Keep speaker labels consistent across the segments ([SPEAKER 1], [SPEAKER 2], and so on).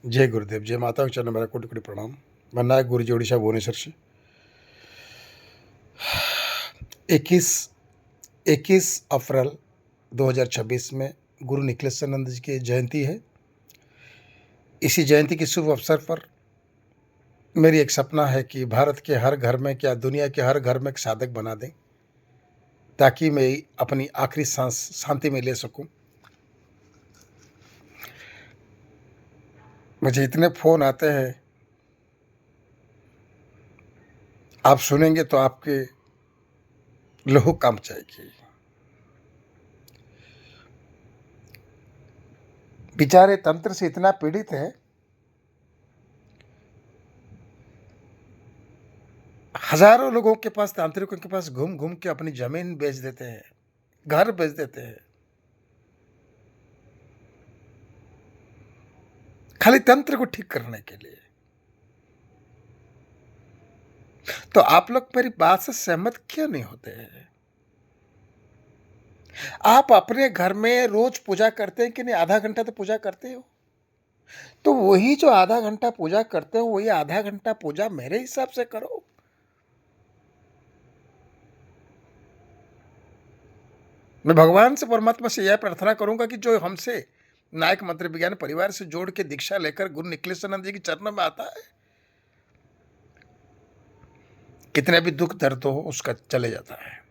[SPEAKER 1] जय गुरुदेव, जय माता के चरण मेरा कोटि कोटि प्रणाम। मैं नायक गुरुजी उड़ीसा भुवनेश्वर से 21 21 अप्रैल 2026 में गुरु निखिलेश्वरानंद जी की जयंती है। इसी जयंती के शुभ अवसर पर मेरी एक सपना है कि भारत के हर घर में, क्या दुनिया के हर घर में एक साधक बना दें, ताकि मैं अपनी आखिरी सांस शांति में ले सकूं। मुझे इतने फ़ोन आते हैं, आप सुनेंगे तो आपके लहू कांप जाएगी। बेचारे तंत्र से इतना पीड़ित है, हजारों लोगों के पास, तांत्रिकों के पास घूम घूम के अपनी जमीन बेच देते हैं, घर बेच देते हैं, खाली तंत्र को ठीक करने के लिए। तो आप लोग मेरी बात से सहमत क्यों नहीं होते हैं? आप अपने घर में रोज पूजा करते हैं कि नहीं? आधा घंटा तो पूजा करते हो। तो वही जो आधा घंटा पूजा करते हो, वही आधा घंटा पूजा मेरे हिसाब से करो। मैं भगवान से, परमात्मा से यह प्रार्थना करूंगा कि जो हमसे नायक मंत्र विज्ञान परिवार से जोड़ के दीक्षा लेकर गुरु निखिलेश्वरानंद जी के चरणों में आता है, कितने भी दुख दर्द हो उसका चले जाता है।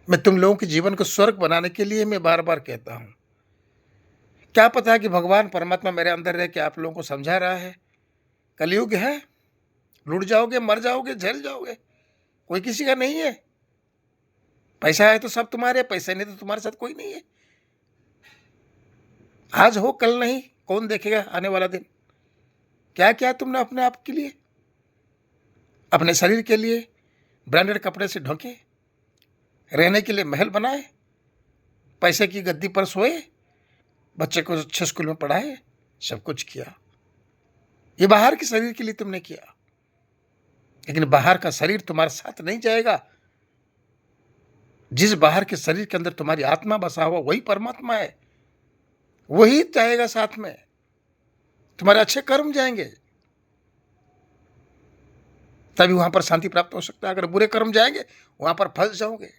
[SPEAKER 1] मैं तुम लोगों के जीवन को स्वर्ग बनाने के लिए मैं बार बार कहता हूं। क्या पता है कि भगवान परमात्मा मेरे अंदर रह के आप लोगों को समझा रहा है। कलयुग है, लुट जाओगे, मर जाओगे, झेल जाओगे, कोई किसी का नहीं है। पैसा है तो सब तुम्हारे, पैसे नहीं तो तुम्हारे साथ कोई नहीं है। आज हो कल नहीं, कौन देखेगा आने वाला दिन। क्या क्या तुमने अपने आप के लिए, अपने शरीर के लिए ब्रांडेड कपड़े से ढके, रहने के लिए महल बनाए, पैसे की गद्दी पर सोए, बच्चे को अच्छे स्कूल में पढ़ाए, सब कुछ किया। ये बाहर के शरीर के लिए तुमने किया, लेकिन बाहर का शरीर तुम्हारे साथ नहीं जाएगा। जिस बाहर के शरीर के अंदर तुम्हारी आत्मा बसा हुआ वही परमात्मा है, वही जाएगा साथ में। तुम्हारे अच्छे कर्म जाएंगे, तभी वहां पर शांति प्राप्त हो सकता है। अगर बुरे कर्म जाएंगे वहां पर फंस जाओगे।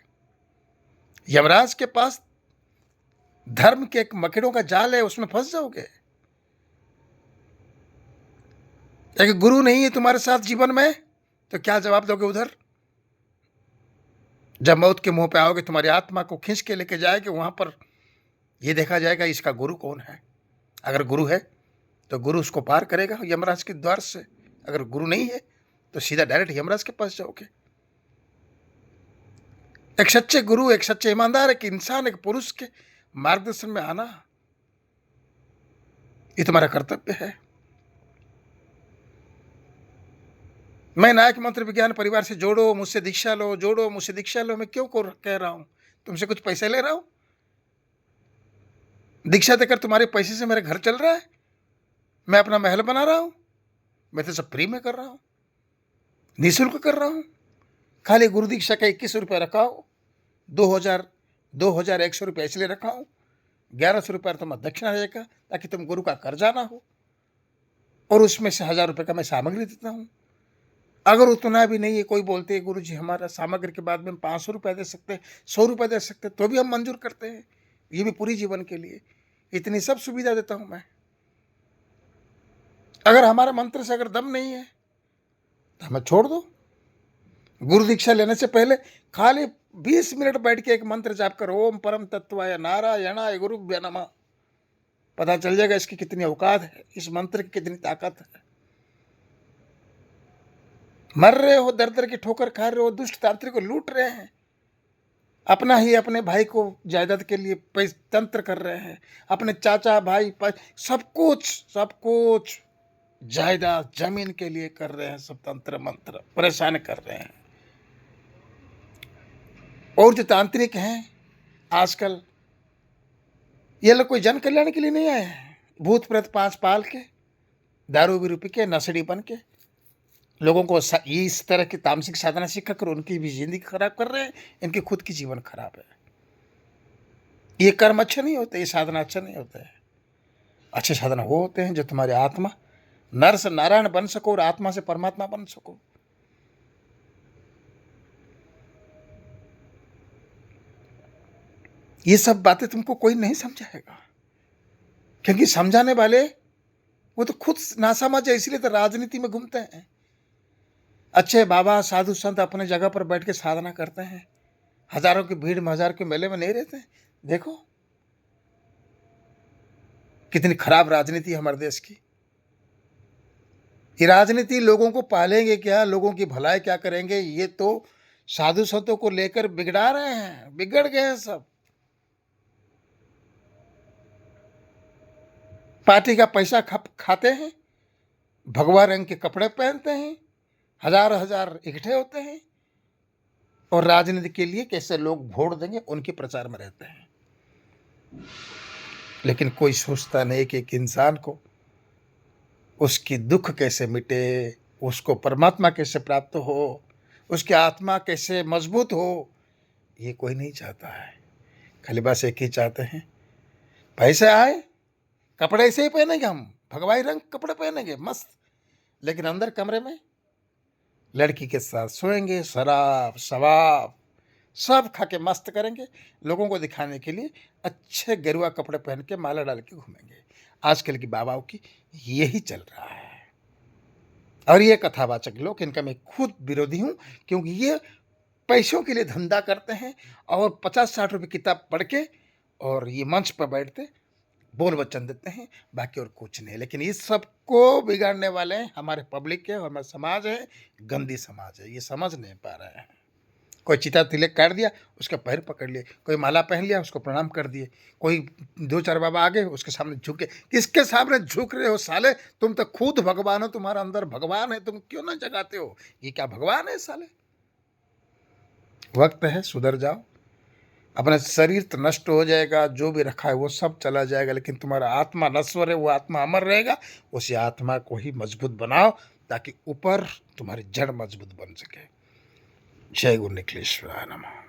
[SPEAKER 1] यमराज के पास धर्म के एक मकड़ों का जाल है, उसमें फंस जाओगे। एक गुरु नहीं है तुम्हारे साथ जीवन में, तो क्या जवाब दोगे उधर? जब मौत के मुंह पे आओगे, तुम्हारी आत्मा को खींच के लेके जाएगी, वहां पर यह देखा जाएगा इसका गुरु कौन है। अगर गुरु है तो गुरु उसको पार करेगा यमराज के द्वार से। अगर गुरु नहीं है तो सीधा डायरेक्ट यमराज के पास जाओगे। एक सच्चे गुरु, एक सच्चे ईमानदार, एक इंसान, एक पुरुष के मार्गदर्शन में आना, ये तुम्हारा कर्तव्य है। मैं नायक मंत्र विज्ञान परिवार से जोड़ो, मुझसे दीक्षा लो, जोड़ो, मुझसे दीक्षा लो, मैं क्यों कह रहा हूं? तुमसे कुछ पैसे ले रहा हूं? दीक्षा देकर तुम्हारे पैसे से मेरे घर चल रहा है? मैं अपना महल बना रहा हूं? मैं तो सब फ्री में कर रहा हूं, निःशुल्क कर रहा हूं। खाली गुरु दीक्षा का 21 रुपये रखा हो, 2100 रुपये इसलिए रखा हूं, 1100 रुपये तुम्हारा दक्षिणा रहेगा, ताकि तुम गुरु का कर्जा ना हो। और उसमें से 1000 रुपये का मैं सामग्री देता हूं। अगर उतना भी नहीं है, कोई बोलते हैं गुरु जी हमारा सामग्री के बाद में 500 रुपये दे सकते हैं, 100 रुपये दे सकते हैं, तो भी हम मंजूर करते हैं। ये भी पूरी जीवन के लिए इतनी सब सुविधा देता हूं मैं। अगर हमारे मंत्र से अगर दम नहीं है तो हमें छोड़ दो। गुरु दीक्षा लेने से पहले खाली 20 मिनट बैठ के एक मंत्र जाप कर, ओम परम तत्वाय नारायणाय गुरुभ्यो नमः। पता चल जाएगा इसकी कितनी औकात है, इस मंत्र की कितनी ताकत है। मर रहे हो, दर दर की ठोकर खा रहे हो, दुष्ट तांत्रिक को लूट रहे हैं, अपना ही अपने भाई को जायदाद के लिए तंत्र कर रहे हैं, अपने चाचा भाई सब कुछ जायदाद जमीन के लिए कर रहे हैं, सब तंत्र मंत्र परेशान कर रहे हैं। और जो तांत्रिक हैं आजकल, ये लोग कोई जन कल्याण के लिए नहीं आए हैं। भूत प्रेत पांच पाल के, दारू बीरू पी के, नशेड़ी बन के लोगों को ये इस तरह की तामसिक साधना सिखा कर उनकी भी जिंदगी खराब कर रहे हैं, इनकी खुद की जीवन खराब है। ये कर्म अच्छे नहीं होते, ये साधना अच्छा नहीं होता है। अच्छे साधन वो होते हैं जो तुम्हारी आत्मा नर से नारायण बन सको और आत्मा से परमात्मा बन सको। ये सब बातें तुमको कोई नहीं समझाएगा, क्योंकि समझाने वाले वो तो खुद नासमझ है, इसलिए तो राजनीति में घूमते हैं। अच्छे बाबा साधु संत अपने जगह पर बैठ के साधना करते हैं, हजारों की भीड़ में, हजार के मेले में नहीं रहते हैं। देखो कितनी खराब राजनीति है हमारे देश की। ये राजनीति लोगों को पालेंगे क्या, लोगों की भलाई क्या करेंगे, ये तो साधु संतों को लेकर बिगड़ा रहे हैं, बिगड़ गए हैं सब। पार्टी का पैसा खाते हैं, भगवा रंग के कपड़े पहनते हैं, हजार हजार इकट्ठे होते हैं और राजनीति के लिए कैसे लोग वोट देंगे उनके प्रचार में रहते हैं। लेकिन कोई सोचता नहीं कि एक इंसान को उसकी दुख कैसे मिटे, उसको परमात्मा कैसे प्राप्त हो, उसकी आत्मा कैसे मजबूत हो, ये कोई नहीं चाहता है। खाली बस एक ही चाहते हैं, पैसे आए, कपड़े ऐसे ही पहनेंगे, हम भगवाई रंग कपड़े पहनेंगे मस्त, लेकिन अंदर कमरे में लड़की के साथ सोएंगे, शराब शवाब सब खा के मस्त करेंगे, लोगों को दिखाने के लिए अच्छे गेरुआ कपड़े पहन के माला डाल के घूमेंगे। आजकल की बाबाओं की यही चल रहा है। और ये कथावाचक लोग, इनका मैं खुद विरोधी हूं, क्योंकि ये पैसों के लिए धंधा करते हैं और 50-60 रुपये किताब पढ़ के और ये मंच पर बैठते बोल वचन देते हैं, बाकी और कुछ नहीं। लेकिन इस सबको बिगाड़ने वाले हमारे पब्लिक है, हमारा समाज है, गंदी समाज है, ये समझ नहीं पा रहे हैं। कोई चिता तिलक काट दिया, उसका पैर पकड़ लिए, कोई माला पहन लिया, उसको प्रणाम कर दिए, कोई 2-4 बाबा आ गए उसके सामने झुके। किसके सामने झुक रहे हो साले, तुम तो खुद भगवान हो, तुम्हारा अंदर भगवान है, तुम क्यों ना जगाते हो? ये क्या भगवान है साले? वक्त है, सुधर जाओ। अपना शरीर तो नष्ट हो जाएगा, जो भी रखा है वो सब चला जाएगा, लेकिन तुम्हारा आत्मा नश्वर है, वो आत्मा अमर रहेगा। उसी आत्मा को ही मजबूत बनाओ ताकि ऊपर तुम्हारी जड़ मजबूत बन सके। जय गुरु निखिलेश्वराय नमः।